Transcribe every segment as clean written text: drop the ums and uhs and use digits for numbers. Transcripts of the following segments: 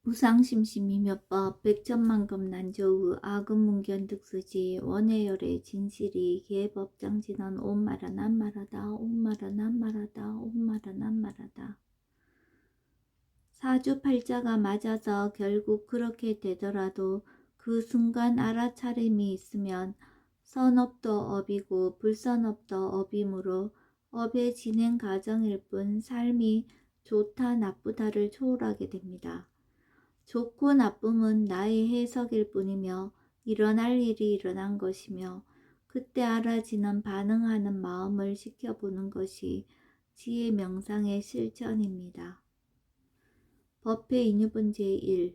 우상심심이며법 백천만금 난조의 아금문견득수지 원해열의 진실이 계법장진언 옴마라 난마라다 옴마라 난마라다 옴마라 난마라다. 사주팔자가 맞아서 결국 그렇게 되더라도 그 순간 알아차림이 있으면 선업도 업이고 불선업도 업이므로 업의 진행 과정일 뿐 삶이 좋다 나쁘다를 초월하게 됩니다. 좋고 나쁨은 나의 해석일 뿐이며 일어날 일이 일어난 것이며 그때 알아지는 반응하는 마음을 지켜보는 것이 지혜 명상의 실천입니다. 법회 인유분 제1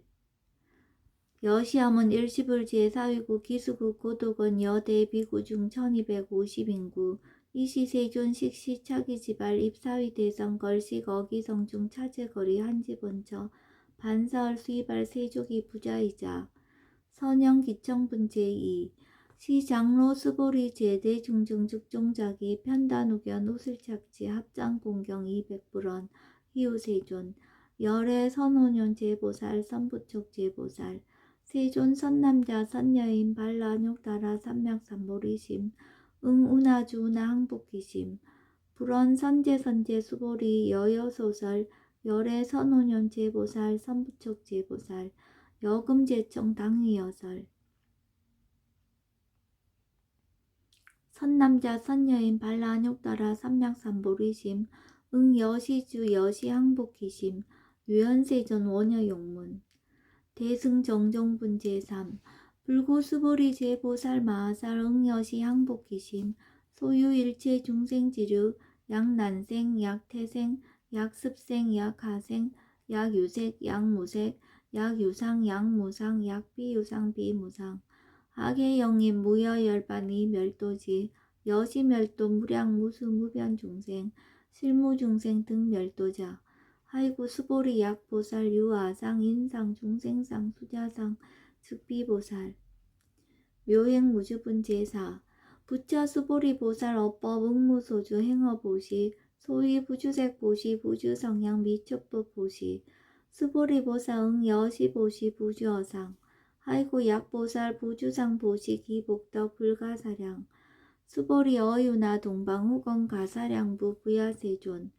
여시함은 일시불지의 사위구 기수구 고독은 여대 비구중 1250인구 이시세존 식시 차기지발 입사위 대성 걸식 어기성중 차제거리 한지본처 반사월 수이발 세족이 부자이자 선영기청분 제2 시장로 수보리 제대 중증죽종자기 편단우견 우슬착지 합장공경 200불원 희우세존 열애 선호년 제보살 선부촉 제보살 세존 선남자 선여인 발라욕다라 삼맥삼보리심 응운하주 운하 항복기심 불원 선제 수보리 여여소설 열애 선호년 제보살 선부촉 제보살 여금제청 당위여설 선남자 선여인 발라욕다라 삼맥삼보리심 응여시주 여시항복기심 유연세전 원여용문 대승정정분 제3 불구수보리 제보살 마하살 응여시 항복기심 소유일체 중생지류 약난생 약태생 약습생 약하생 약유색 약무색 약유상 약무상 약비유상 비무상 하계영인 무여열반이 멸도지 여시멸도 무량무수 무변중생 실무중생 등 멸도자 하이구 수보리 약보살 유아상 인상 중생상 수자상 즉비보살 묘행무주분 제4 부처 수보리 보살 어법 응무소주 행어보시 소위 부주색보시 부주성향 미촉법 보시 수보리 보살 응여시보시 부주어상 하이구 약보살 부주상 보시 기복덕 불가사량 수보리 어유나 동방후건 가사량부 부야세존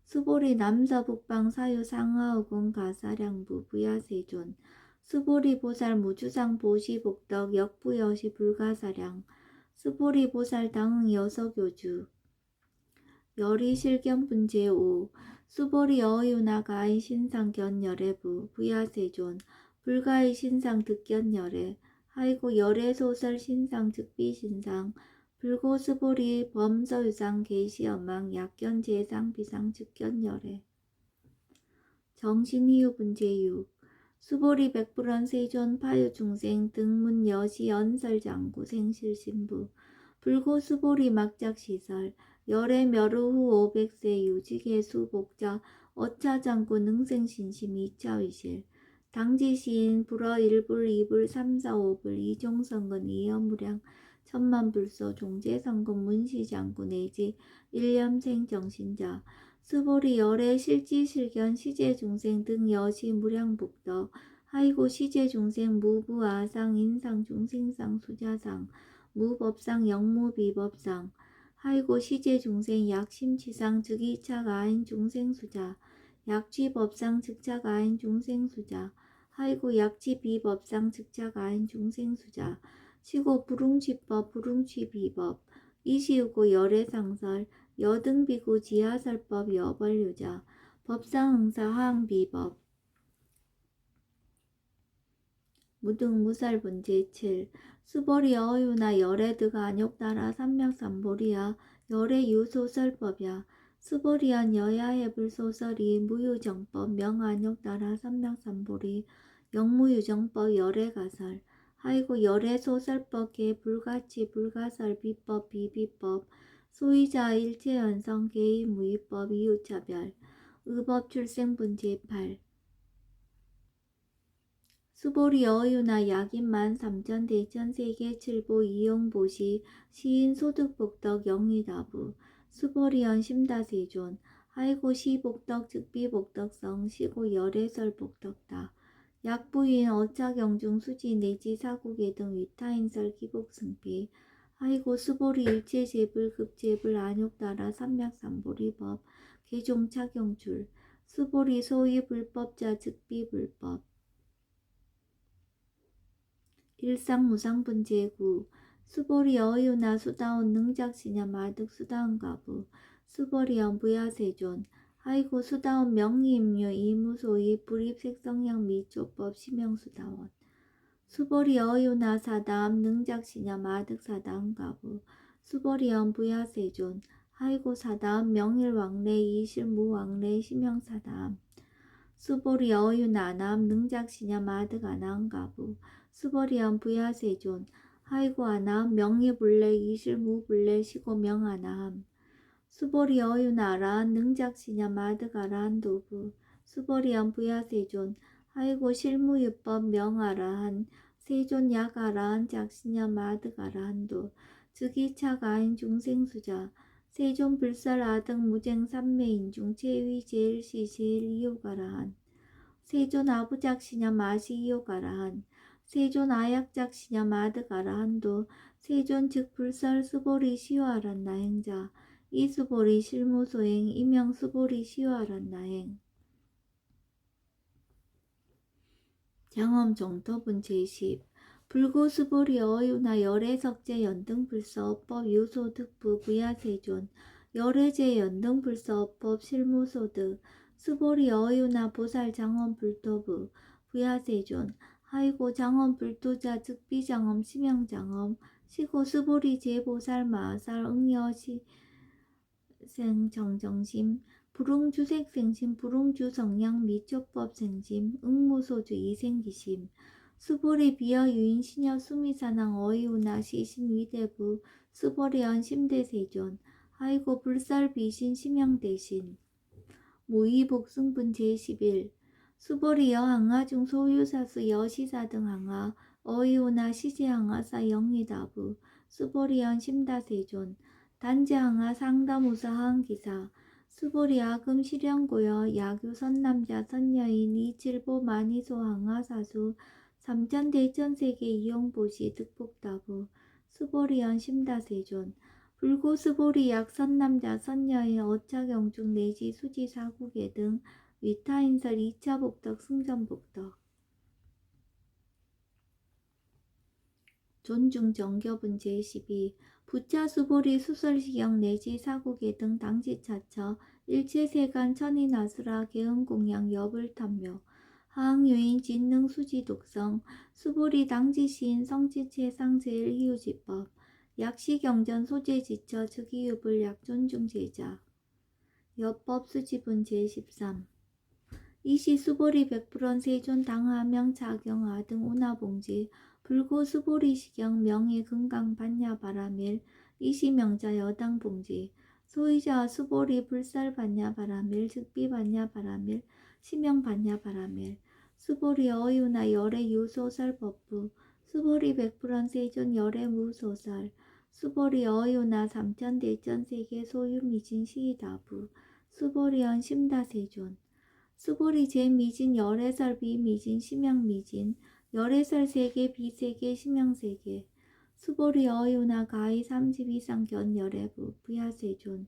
수보리 남서북방 사유 상하오군 가사량부 부야세존 수보리 보살 무주상 보시 복덕 역부여시 불가사량 수보리 보살 당응 여서교주 열이실견분 제5 수보리 어유나가이 신상 견열애부 부야세존 불가이 신상 득견열애 하이고 열애소설 신상 즉비신상 불고수보리 범서유상 계시엄망 약견제상 비상 즉견열애 정신이유분 제6 수보리 백불원 세존 파유중생 등문 여시 연설장구 생실신부 불고수보리 막작시설 열애 멸우후 500세 유지계수 복자 어차장구 능생신심 이차위실 당지시인 불어 1불 2불 3, 4, 5불 이종성근 이여무량 천만불소 종제성근 문시장구 내지 일념생 정신자 수보리 열애 실지실견 시제중생 등 여시 무량복덕 하이고 시제중생 무부아상 인상중생상 수자상 무법상 영무비법상 하이고 시제중생 약심치상 즉이차가인 중생수자 약취법상 즉차가인 중생수자 하이고 약취비법상 즉차가인 중생수자 시고 불웅취법 불웅취비법 이시우고 열애상설 여등비구 지하설법 여벌유자 법상응사 하항비법 무등무살분 제7 수보리 어유나 열애드가 안욕따라 삼맥삼보리야 열애유소설법야 수보리안 여야해불소설이 무유정법 명안욕따라 삼맥삼보리 영무유정법 열애가설 하이고 열애소설법계 불가치 불가설 비법 비비법 소위자 일체연성 개의무위법 이유차별 의법 출생분 제8 수보리 어유나 약인만 삼천 대천 세계 칠보 이용보시 시인 소득복덕 영리다부 수보리언 심다세존 하이고 시복덕 즉비복덕성 시고 열애설복덕다 약부인 어차경중 수지 내지 사국의 등 위타인설 기복승비 하이고 수보리 일체제불 급제불 안욕따라 삼맥삼보리법 개종 착용줄 수보리 소위 불법자 즉비불법 일상무상분제구 수보리 어유나 수다운 능작시냐 마득 수다운 가부 수보리 연부야세존 하이고 수다운 명의임료 이무소위 불입색성향 미조법 심형수다원 수보리 어유나 사담 능작시냐 마득 사다운 가부 수보리 연부야세존 하이고 사담 명일왕래 이실무왕래 심형사담 수보리 어유나남 능작시냐 마득 아나운 가부 수보리언 부야세존 하이고 아나함 명예불래 이실무불래 시고명 아나함 수보리 어유나라 능작시냐 마득 아라한 도부 수보리언 부야세존 하이고 실무유법 명아라한 세존 약아라한 작시냐 마득 아라한도 즉이차가인 중생수자 세존 불설 아등 무쟁 삼매인 중 제위 제일시 제일 이요가라한 세존 아부작시냐 마시 이요가라한 세존 아약작시냐 마득아라한도 세존 즉 불설 수보리 시와란 나행자 이수보리 실무소행 이명 수보리 시와란 나행 장엄 정토분 제10 불고수보리 어유나 열애석제 연등불서법 유소득부 부야세존 열애제 연등불서법 실무소득 수보리 어유나 보살 장엄 불토부 부야세존 하이고 장엄 불도자 즉비장엄 심형장엄 시고 수보리 제보살 마살 응여시 생정정심 불응주색생심 불응주성량 미초법생심 응무소주 이생기심 수보리 비어 유인 시녀 수미사낭 어이우나 시신 위대부 수보리언 심대세존 하이고 불살 비신 심형대신 무의복승분 제11 수보리 여항하 중 소유사수 여시사 등 항하 어이우나 시제항하사 영리다부 수보리언 심다세존 단제항하 상담우사 항기사 수보리 아금 실현고여 야규 선남자 선여인 이칠보 만이소 항하 사수 삼천대천세계 이용보시 득복다부 수보리언 심다세존 불고 수보리 약 선남자 선여인 어차경중 내지 수지 사국의 등 위타인설 2차 복덕 승전복덕 존중 정교분 제12 부차 수보리 수설시경 내지 사국의 등 당지차처 일체세간 천인아수라 개은공양 여불탐묘 하항유인 진능 수지 독성 수보리 당지시인 성지체상 제일희우지법 약시경전 소재지처 즉이유불 약존중제자 여법 수지분 제13 이시 수보리 백불원 세존 당하명 자경하 등 운하봉지 불고 수보리 시경 명예 금강 반야 바라밀 이시 명자 여당 봉지 소이자 수보리 불살 반야 바라밀 즉비 반야 바라밀 시명 반야 바라밀 수보리 어유나 열애 유소설 법부 수보리 백불원 세존 열애 무소설 수보리 어유나 삼천대천 세계 소유 미진 시다부 수보리언 심다세존 수보리 제미진 열애설 비미진 심형미진 열애설 세계 비세계 심형세계 수보리 어유나 가히 30 이상 견열애부 부야세존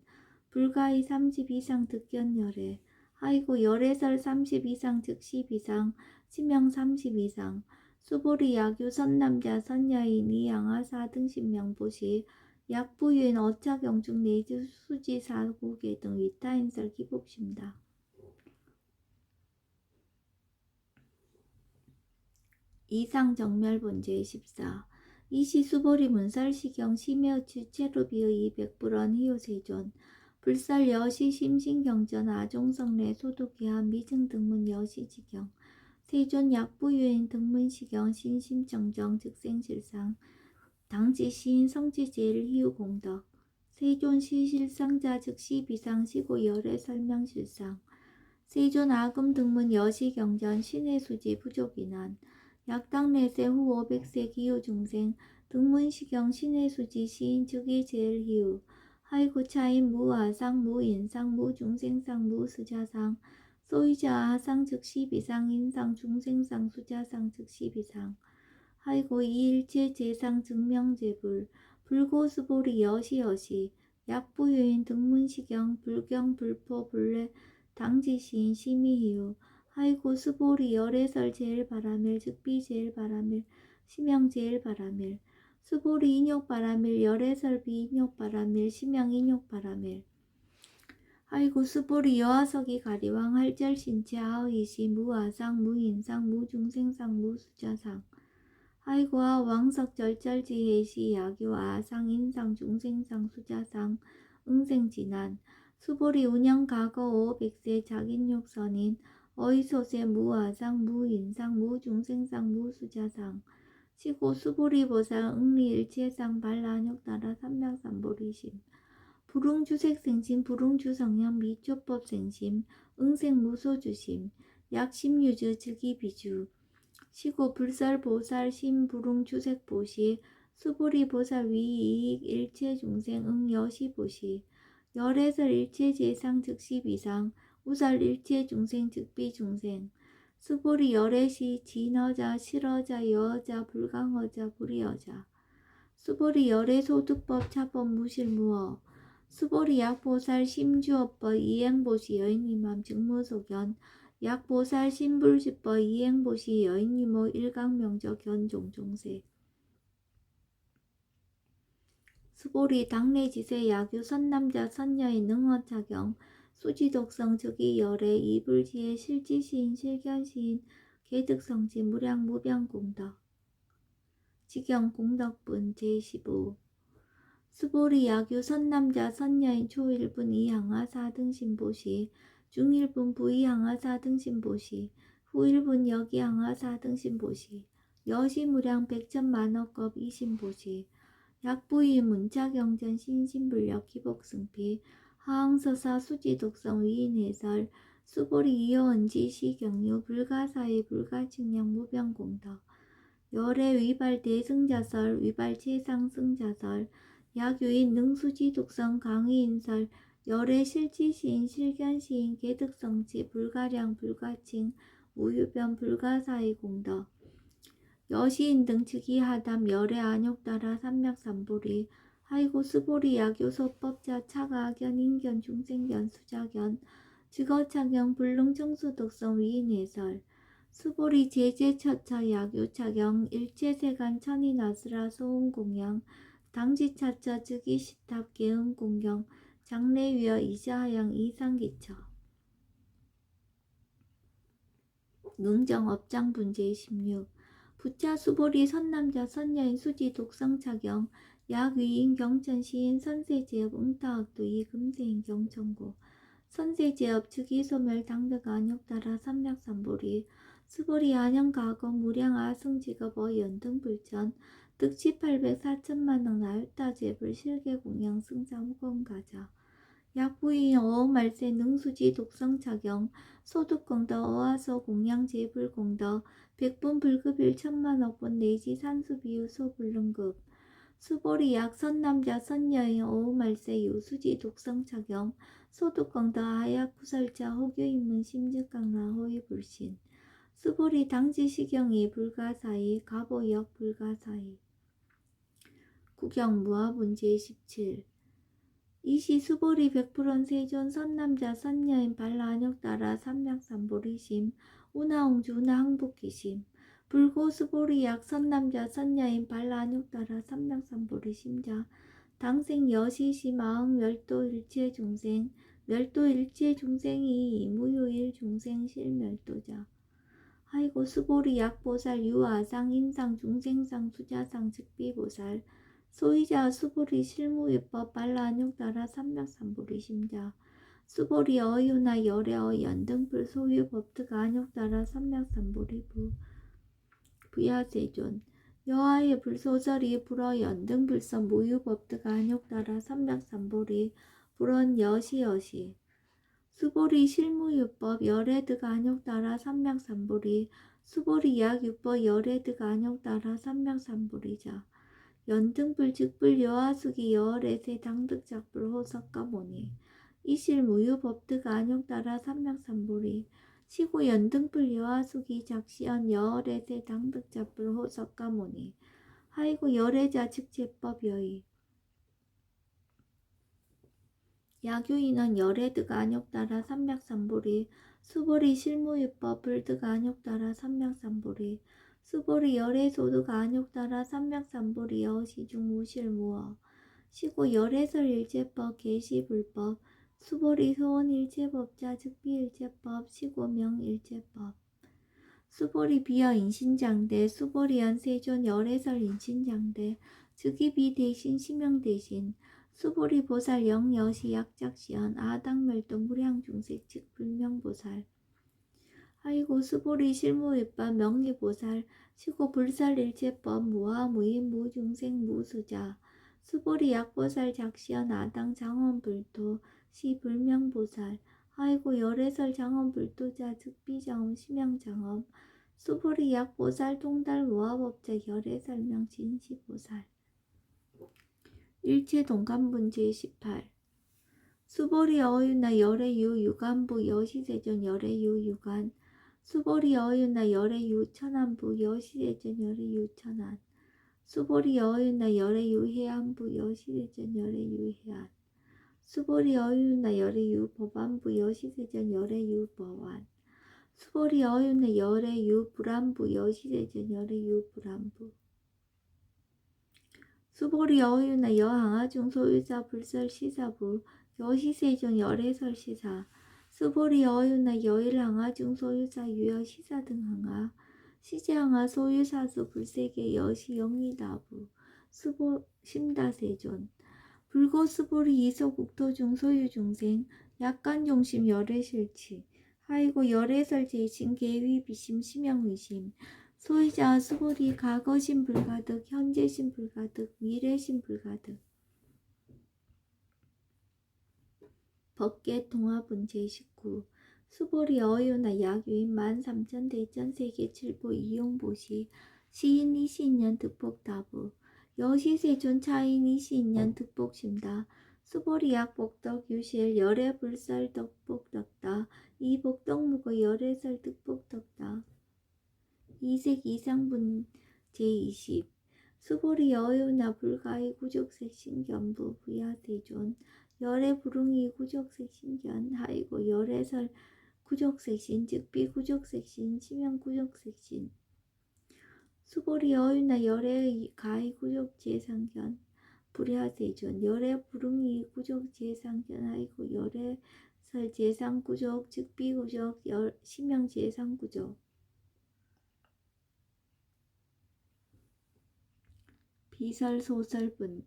불가히 30 이상 득견열애 하이고 열애설 30 이상 즉시 비상 심형 30 이상 수보리 야규 선남자 선여인 이양하 4등 신명보시 약부유인 어차경중 내지 수지 사국의 등 위타인설 기복심다. 이상정멸본 제14 이시 수보리 문설시경 심여추 체루비의 200불원 희요세존 불살 여시 심신경전 아종성례 소독이한 미증등문 여시지경 세존 약부유인 등문시경 신심정정 즉생실상 당지시인 성지제일 희유공덕 세존 시실상자 즉시 비상시고 열애 설명실상 세존 아금 등문 여시경전 신의수지 부족인한 약당내세 후 500세 기후중생 등문시경 신의수지 시인 즉이 제일 희우 하이구 차인 무아상 무인상 무중생상 무수자상 소이자 하상 즉 12상 인상 중생상 수자상 즉 12상 하이고 이일체 재상 증명재불 불고수보리 여시여시 약부유인 등문시경 불경 불포 불례 당지시인 심의희유 하이고 수보리 열애설 제일 바라밀 즉비 제일 바라밀 심영 제일 바라밀 수보리 인욕 바라밀 열애설 비인욕 바라밀 심영 인욕 바라밀 하이고 수보리 여하석이 가리왕 할절신체 하의시 무아상 무인상 무중생상 무수자상 하이고아 왕석절절지해시 야교 아상 인상 중생상 수자상 응생진안 수보리 운영가거 오백세 자긴욕선인 어이소세 무아상 무인상 무중생상 무수자상 시고 수보리보살 응리일체상 발라욕따라 삼명삼보리심 불응주색생심 불응주성령 미초법생심 응생무소주심 약심유주 즉이비주 시고 불설보살 심불응주색보시 수보리보살 위이익 일체중생 응여시보시 열애설 일체재상 즉시비상 우설 일체중생 즉비중생 수보리 열애시 진어자 실어자 여어자 불강어자 불이어자 수보리 열애소득법 차법 무실무어 수보리 약보살 심주업법 이행보시 여인이맘 직무소견 약보살 신불시법 이행보시 여인이모 일강명저 견종종세 수보리 당내지세 야교 선남자 선여인 능어차경 수지독성 즉이 열애 이불지혜 실지시인 실견시인 개득성지 무량무병공덕 직영공덕분 제15 수보리 야교 선남자 선여인 초일분 이항하 사등신보시 중일분 부이항하 사등신보시 후일분 여기항하 사등신보시 여시무량 백천만억급 이신보시 약부이 문자경전 신신불력 기복승피 하항서사 수지독성 위인해설 수보리 이어언지 시경유 불가사의 불가측량 무병공덕 열애 위발 대승자설 위발 최상승자설 약유인 능수지독성 강의인설 열애 실지시인 실견시인 개득성치 불가량 불가칭 우유변 불가사의 공덕 여시인 등 즉이하담 열애 안욕따라 삼맥삼보리 하이고 수보리 야교소법자 차가견 인견 중생견 수자견 즉어차경 불능청수독성 위인해설 수보리 제제처처 야교차경 일체세간 천인아스라 소음공양 당지차처 즉이시탑 개음공경 장래위어 이자하양 이상기처 능정업장분제 16 부차 수보리 선남자 선여인 수지 독성차경 약위인 경천시인 선세제업 응타학도 이금세인 경천고 선세제업 즉이소멸 당득 안욕따라 삼맥삼보리 수보리 안영가거 무량 아승직업 어연등불천 득치 800 4천만원 나유따제불 실계공양 승자무건가자 약부인 어어말세 능수지 독성차경 소득공덕 어하서 공양제불공덕 백분 불급일 천만억분 내지 산수비유 소불능급 수보리 약선남자 선여인 어우말세 유수지 독성차경 소득공덕 아약구설자 호교인문 심즉강라 호위불신 수보리 당지시경이 불가사의 가보역 불가사의 구경무화분제 17 이시 수보리 100% 세존 선남자 선여인 발라안욕따라 삼맥삼보리심 우나옹주 우나항복기심 불고 수보리 약 선남자 선여인 발라안욕따라 삼맥삼보리심자 당생 여시시 마응 멸도 일체중생 멸도 일체중생이 이무요일 중생 실멸도자 하이고 수보리 약보살 유아상 인상 중생상 수자상 즉비보살 소이자 수보리 실무위법 발라안욕따라 삼맥삼보리 심자 수보리 어유나 열애어 연등불 소유 법득 안욕따라 삼맥삼보리 부야세존 여하의 불소설이 불어 연등불선 무유법득 안욕따라 삼맥삼보리 불언 여시여시 수보리 실무유법 열애득 안욕따라 삼맥삼보리 수보리 약유법 열애득 안욕따라 삼맥삼보리자 연등불 즉불 여하수기 여월에세 당득작불 호석가모니 이실무유법득 안욕따라 삼맥삼보리 시고 연등불 여하수기 작시연 여어레세 당득자불 호석가모니 하이고 열애자 즉제법 여의 야교인은 열애득 안욕따라 삼맥삼보리 수보리 실무유법 불득 안욕따라 삼맥삼보리 수보리 열애소득 안욕따라 삼맥삼보리 여시중 무실무어 시고 열애설 일제법 계시불법 수보리 소원 일제법자 즉비 일제법 시고명 일제법 수보리 비어 인신장대 수보리 연세존 열애설 인신장대 즉위비 대신 시명 대신 수보리 보살 영여시 약작시연 아당멸동 무량중색 즉 불명보살 하이고 수보리 실무위법 명리보살 시고 불살일체법 무아무인 무중생 무수자 수보리 약보살 작시연 아당 장원불도 시 불명보살 하이고 열애설 장원불도자 즉비장엄 심양장엄 수보리 약보살 통달 무아법자 열애설명 진시보살 일체동감분 제18 수보리 어윤나 열애유 유간부 여시세존 열애유 유간 수보리 어윤나 열애유 천안부 여시세존 열애유 천안 수보리 어윤나 열애유 해안부 여시세존 열애유 해안 수보리 어윤나 열애유 법안부 여시세존 열애유 법안 수보리 어윤나 열애유 불안부 여시세존 열애유 불안부 수보리 어윤나 여항아중 소유자 불설시사부 여시세존 열애설시사 수보리 어윤나 여일항아중 소유자 유여시사 등항아 시제항아 소유사수 불세계 여시 영리다부 수보 심다세존 불고 수보리 이소국토중 소유중생 약간종심 열애실치 하이고 열애설 제신 계위 비심 심영의심 소유자 수보리 과거심 불가득 현재심 불가득 미래심 불가득 법계 통합은 제19 수보리 어유나 약유인 13,000대전세계 칠보 이용보시 시인 이시인년 득복다부 여시세존 차인 이시인년 득복심다 수보리 약복덕 유실 열애불설 덕복덕다 이복덕무거 열애설 득복덕다 이색 이상분 제20 수보리 어유나 불가의 구족색 신견부 부야세존 열애 불응이 구족색 신견 하이고 열애설 구족색신 즉비 구족색신 치명 구족색신 수보리 어유나 열애 가의 구족 제상견 불야세존 열애 불응이 구족 제상견 하이고 열애설 제상구족 즉비 구족 시명 제상구족 비설소설분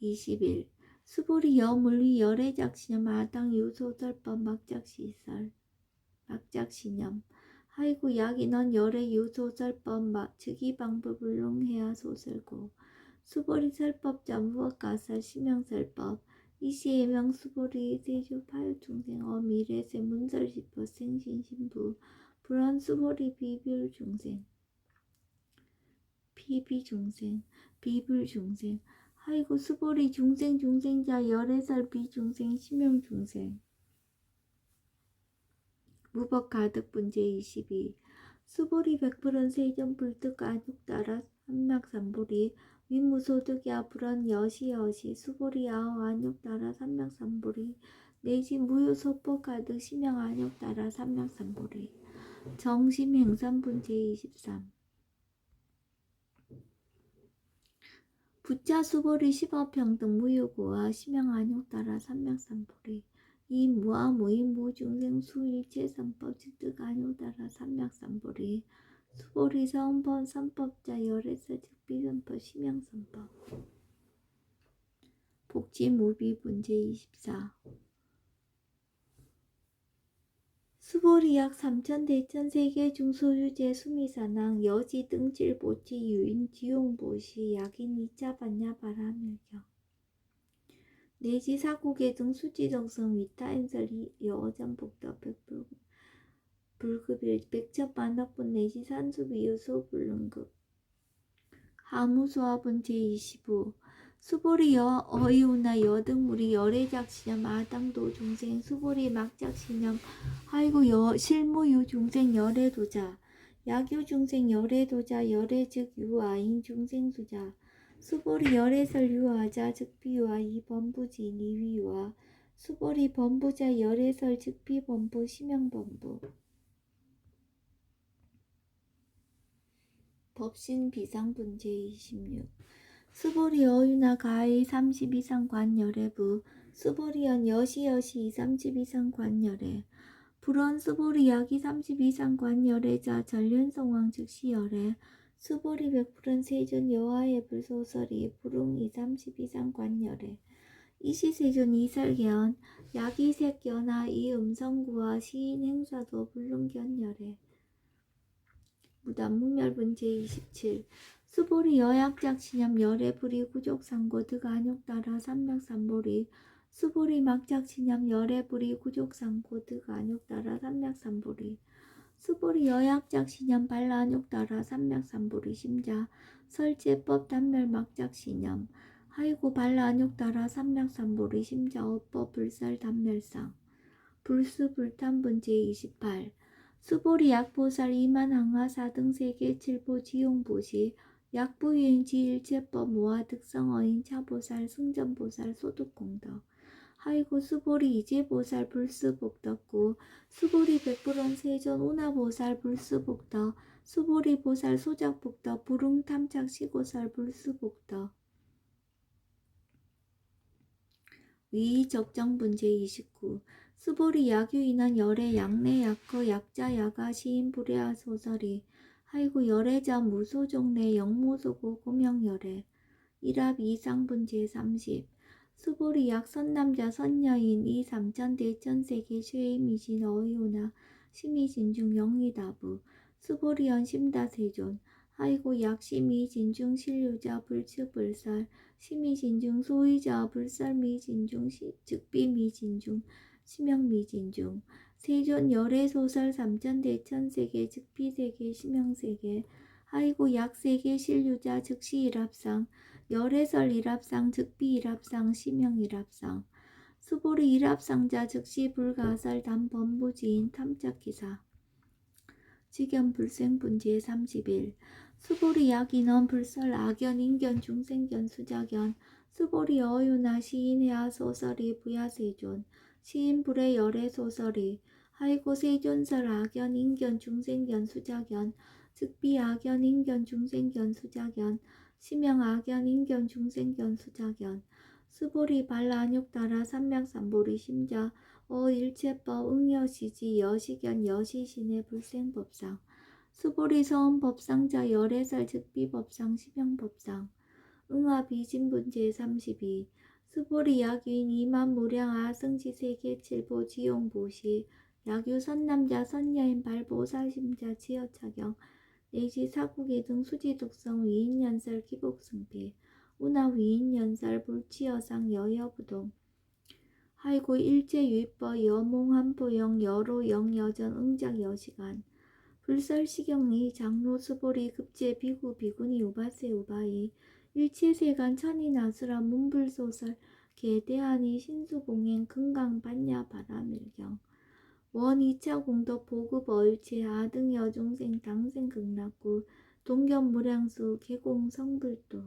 제21 수보리 여물리 열애작시념 마당 유소설법 막작시설 막작시념 하이고 약인원 열애 유소설법 즉위방법 울릉해야 소설고 수보리 설법자 무엇가설 시명설법 이시해명 수보리 세주 파유중생 미래세 문설시법 생신신부 불원 수보리 비불중생 비비중생 비불중생 하이고 수보리 중생 중생자 열애설 비중생 심형중생 무법가득분 제22 수보리 백불은 세전 불득 안육따라 삼맥삼보리 위무소득야 불원 여시여시 수보리 아허 안육따라 삼맥삼보리 내지 무효소법 가득 심형 안육따라 삼맥삼보리 정심행산분 제23 부자 수보리 십업평등 무유고와 심양안욕따라 삼맥삼보리 이 무아 무인 무중생 수일체삼법 즉득 안욕따라 삼맥삼보리 수보리 서원법 삼법자 열애설 즉비선법 심양선법 복지무비분 제24 수보리 약 3,000대천 세계 중소유재 수미사낭 여지 등질보치 유인 지용보시 약인 2차 반야 바라밀경 내지 사국의 등 수지정성 위타인설 여어전복덕 불급일 백첩반학분 내지 산수비유소 불능급 하무소화분 제25 수보리 여 어이우나 여등물이 열애작시념 아당도 중생 수보리 막작시념 아이고 여 실무유 중생 열애도자 약유 중생 열애도자 열애 즉 유아인 중생수자 수보리 열애설 유아자 즉비유아 이범부지 니위유아 수보리 범부자 열애설 즉비범부 심형범부 법신 비상분제 26 수보리 어유나 가의 30 이상 관열애부 수보리연 여시여시 30 이상 관열애 불원 수보리 약이 30 이상 관열애자 전륜성왕 즉시열애 수보리 백불은 세존 여하의 불소설이 불웅이 30 이상 관열애 이시세존 이설견 약이 색견하 이 음성구와 시인 행사도 불능견열애 무단무멸분제 27 수보리 여약작시념 열애불이 구족상고 득안욕따라 삼맥삼보리 수보리 막작시념 열애불이 구족상고 득안욕따라 삼맥삼보리 수보리 여약작시념 발라안욕따라 삼맥삼보리 심자 설제법 단멸 막작시념 하이고 발라안욕따라 삼맥삼보리 심자 어법 불살 단멸상 불수불탄분제 28 수보리 약보살 이만항하 4등 세계 7보 지용보시 약부유인지 일체법 모아 득성어인 차보살 승전보살 소득공덕 하이고 수보리 이제보살 불수복덕구 수보리 백불원 세존 운하보살 불수복덕 수보리 보살 소작복덕 불웅탐착 시고살 불수복덕 위적정분제 29 수보리 약유인한 열애 약내 약허 약자 야가 시인 불애하 소설이 하이고 열애자 무소종내 영무소고 고명열애 일합 이상분제 30 수보리 약 선남자 선여인 이 삼천 대천세계 쉐이미신 어이오나 심의진중 영리다부 수보리 연심다세존 하이고 약 심의진중 신류자 불츠불살 심의진중 소의자 불살미진중 즉비미진중 심형미진중 세존 열애소설 삼천대천세계 즉비세계 심형세계 하이고 약세계 신류자 즉시 일합상 열애설 일합상 즉비 일합상 심형 일합상 수보리 일합상자 즉시 불가설 단범부지인 탐착기사 직연 불생분제 31 수보리 약인원 불설 악연 인견 중생견 수작견 수보리 어유나 시인해야 소설이 부야세존 시인 불의 열애 소설이 하이고 세존설 악연 인견 중생견 수작견 즉비 악연 인견 중생견 수작견 심형 악연 인견 중생견 수작견 수보리 발라안욕따라 삼맥삼보리 심자 일체법 응여시지 여시견 여시신의 불생법상 수보리 서원법상자 열애설 즉비법상 심형법상 응아비진분제 32 수보리 약유인 이만무량 아승지세계 칠보 지용보시 약유 선남자 선여인 발보살심자 지어차경 내지 사국의 등 수지독성 위인연설 기복승비 운하 위인연설 불치여상 여여부동 하이고 일제유입법 여몽한포영 여로영 여전 응작 여시간 불설시경리 장로 수보리 급제 비구 비구니 우바세 우바이 일체세간 천이나수라 문불소설 개대하니 신수공행 금강반야 바라밀경 원 2차 공덕 보급 어일체 아등 여중생 당생 극락구 동견무량수 개공 성불도